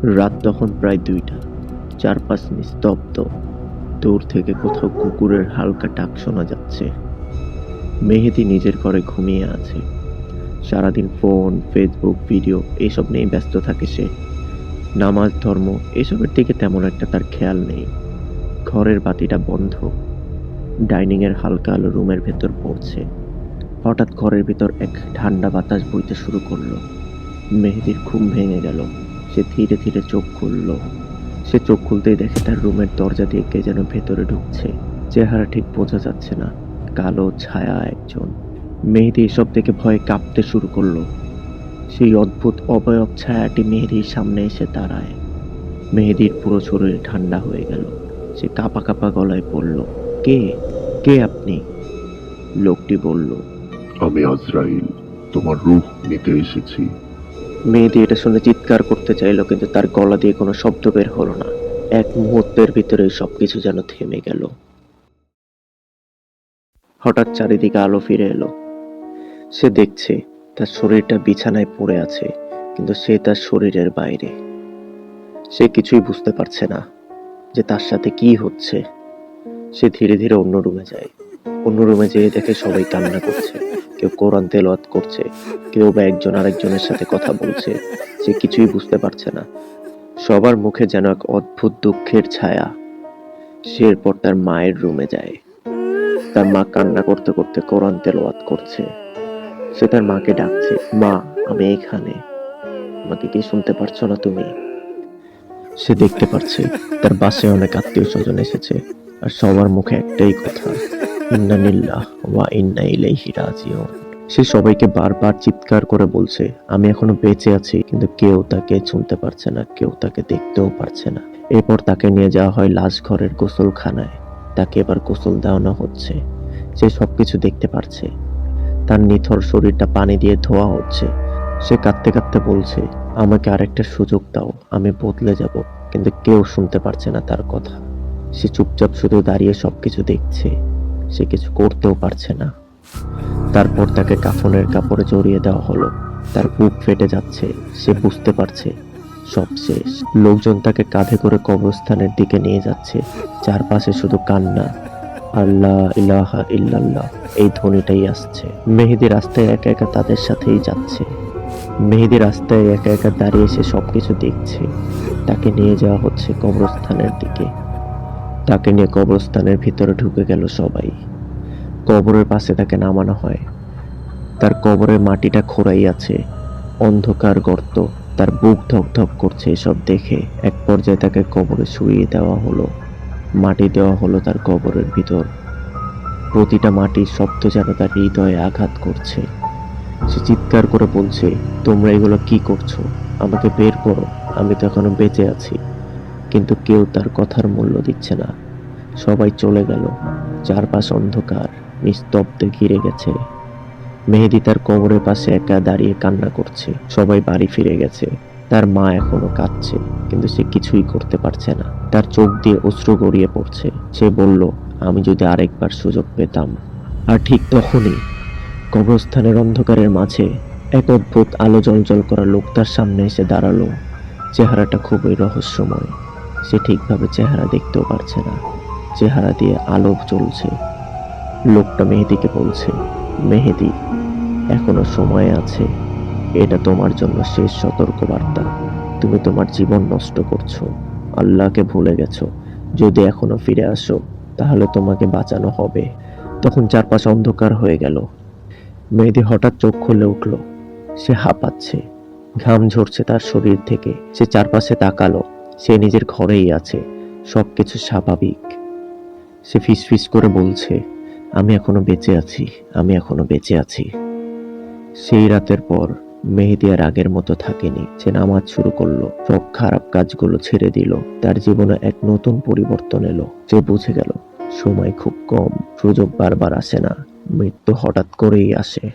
রাত তখন প্রায় ২টা। চারপাশ নিস্তব্ধ। দূর থেকে কোথাও কুকুরের হালকা ডাক শোনা যাচ্ছে। মেহেদী নিজের ঘরে ঘুমিয়ে আছে। সারাদিন ফোন, ফেসবুক, ভিডিও এসব নিয়ে ব্যস্ত থাকে সে। নামাজ, ধর্ম এসবের দিকে তেমন একটা তার খেয়াল নেই। ঘরের বাতিটা বন্ধ। ডাইনিং এর হালকা আলো রুমের ভেতর পড়ছে। হঠাৎ ঘরের ভিতর এক ঠান্ডা বাতাস বইতে শুরু করলো। মেহেদীর ঘুম ভেঙে গেল। সে ধীরে ধীরে চোখ খুলল। সে চোখ খুলতেই দেখে তার রুমের দরজা দিয়ে কে যেন ভেতরে ঢুকছে। চেহারা ঠিক বোঝা যাচ্ছে না। কালো ছায়া একজন। মেহেদী এসব দেখে ভয়ে কাঁপতে শুরু করলো। সেই অদ্ভুত অবয়ব ছায়াটি মেহেদীর সামনে এসে দাঁড়ায়। মেহেদীর পুরো শরীর ঠান্ডা হয়ে গেল। সে কাঁপা কাঁপা গলায় বলল, কে? কে আপনি? লোকটি বলল, আমি আজরাইল, তোমার রূহ নিতে এসেছি। মেহেদী এটা শুনে চিৎকার করতে চাইল, কিন্তু তার গলা দিয়ে কোনো শব্দ বের হলো না। এক মুহূর্তের ভিতরে সবকিছু যেন থেমে গেল। হঠাৎ চারিদিকে আলো ফিরে এলো। সে দেখছে তার শরীরটা বিছানায় পড়ে আছে, কিন্তু সে তার শরীরের বাইরে। সে কিছুই বুঝতে পারছে না যে তার সাথে কি হচ্ছে। সে ধীরে ধীরে অন্য রুমে যায়। অন্য রুমে যেয়ে দেখে সবাই কান্না করছে। কেউ কোরআন তেলাওয়াত করছে, কেউ বা একজন আরেকজনের সাথে কথা বলছে। সে কিছুই বুঝতে পারছে না। সবার মুখে যেন এক অদ্ভুত দুঃখের ছায়া। সে এরপর তার মায়ের রুমে যায়। তার মা কান্না করতে করতে কোরআন তেলাওয়াত করছে। সে তার মাকে ডাকছে, মা, আমি এখানে। আমাকে কি শুনতে পারছো না তুমি? সে দেখতে পাচ্ছে তার বাসায় অনেক আত্মীয় স্বজন এসেছে, আর সবার মুখে একটাই কথা, ইন্না লিল্লাহ ওয়া ইন্না ইলাইহি রাজিউন। সে সবাইকে বারবার চিৎকার করে বলছে, আমি এখনো বেঁচে আছি, কিন্তু কেউ তাকে শুনতে পারছে না, কেউ তাকে দেখতেও পারছে না। এরপর তাকে নিয়ে যাওয়া হয় লাশ ঘরের গোসলখানায়। তাকে এবার গোসল দেওয়ানো হচ্ছে। সে সবকিছু দেখতে পারছে। তার নিথর শরীরটা পানি দিয়ে ধোয়া হচ্ছে। সে কাঁদতে কাঁদতে বলছে, আমাকে আরেকটা সুযোগ দাও, আমি বদলে যাব। কিন্তু কেউ শুনতে পারছে না তার কথা। সে চুপচাপ শুধু দাঁড়িয়ে সবকিছু দেখছে। সে কিছু করতেও পারছে না। তারপর তাকে কাফনের কাপড়ে জড়িয়ে দেওয়া হলো। তার বুক ফেটে যাচ্ছে। সে বুঝতে পারছে সব শেষ। লোকজন তাকে কাঁধে করে কবরস্থানের দিকে নিয়ে যাচ্ছে। চারপাশে শুধু কান্না। আল্লাহ ইলাহা ইল্লাল্লাহ এই ধ্বনিটাই আসছে। মেহেদী রাস্তায় একা একা তাদের সাথেই যাচ্ছে। মেহেদী রাস্তায় একা একা দাঁড়িয়ে সে সবকিছু দেখছে। তাকে নিয়ে যাওয়া হচ্ছে কবরস্থানের দিকে। তাকে নিয়ে কবরস্থানের ভিতরে ঢুকে গেল সবাই। কবরের পাশে তাকে নামানো হয়। তার কবরের মাটিটা খোঁড়াই আছে, অন্ধকার গর্ত। তার বুক ধকধক করছে এসব দেখে। এক পর্যায়ে তাকে কবরে শুইয়ে দেওয়া হলো। মাটি দেওয়া হলো তার কবরের ভিতর। প্রতিটা মাটির শব্দ যেন তার হৃদয়ে আঘাত করছে। সে চিৎকার করে বলছে, তোমরা এগুলো কি করছো? আমাকে বের করো, আমি তো এখনো বেঁচে আছি। কিন্তু কেউ তার কথার মূল্য দিচ্ছে না। সবাই চলে গেল। চারপাশ অন্ধকার, নিস্তব্ধে ঘিরে গেছে। মেহেদী তার কবরের পাশে একা দাঁড়িয়ে কান্না করছে। সবাই বাড়ি ফিরে গেছে। তার মা এখনো কাঁদছে, কিন্তু সে কিছুই করতে পারছে না। তার চোখ দিয়ে অশ্রু গড়িয়ে পড়ছে। সে বলল, আমি যদি আরেকবার সুযোগ পেতাম। আর ঠিক তখনই কবরস্থানের অন্ধকারের মাঝে এক অদ্ভুত আলো জ্বলজ্বল করা লোক তার সামনে এসে দাঁড়ালো। চেহারাটা খুবই রহস্যময়। সে ঠিকভাবে চেহারা দেখতেও পারছে না। চেহারা দিয়ে আলো জ্বলছে। লোকটা মেহেদীকে বলছে, মেহেদী, এখনো সময় আছে। এটা তোমার জন্য শেষ সতর্কবার্তা। তুমি তোমার জীবন নষ্ট করছো, আল্লাহকে ভুলে গেছো। যদি এখনো ফিরে আসো, তাহলে তোমাকে বাঁচানো হবে। তখন চারপাশ অন্ধকার হয়ে গেল। মেহেদী হঠাৎ চোখ খুলে উঠল। সে হাঁপাচ্ছে। ঘাম ঝরছে তার শরীর থেকে। সে চারপাশে তাকালো। সে নিজের ঘরেই আছে। সবকিছু স্বাভাবিক। সে ফিসফিস করে বলছে, আমি এখনো বেঁচে আছি, আমি এখনো বেঁচে আছি। সেই রাতের পর মেহেদী আর আগের মতো থাকেনি। সে নামাজ শুরু করলো, সব খারাপ কাজগুলো ছেড়ে দিল। তার জীবনে এক নতুন পরিবর্তন এলো। সে বুঝে গেল, সময় খুব কম, সুযোগ বারবার আসে না, মৃত্যু হঠাৎ করেই আসে।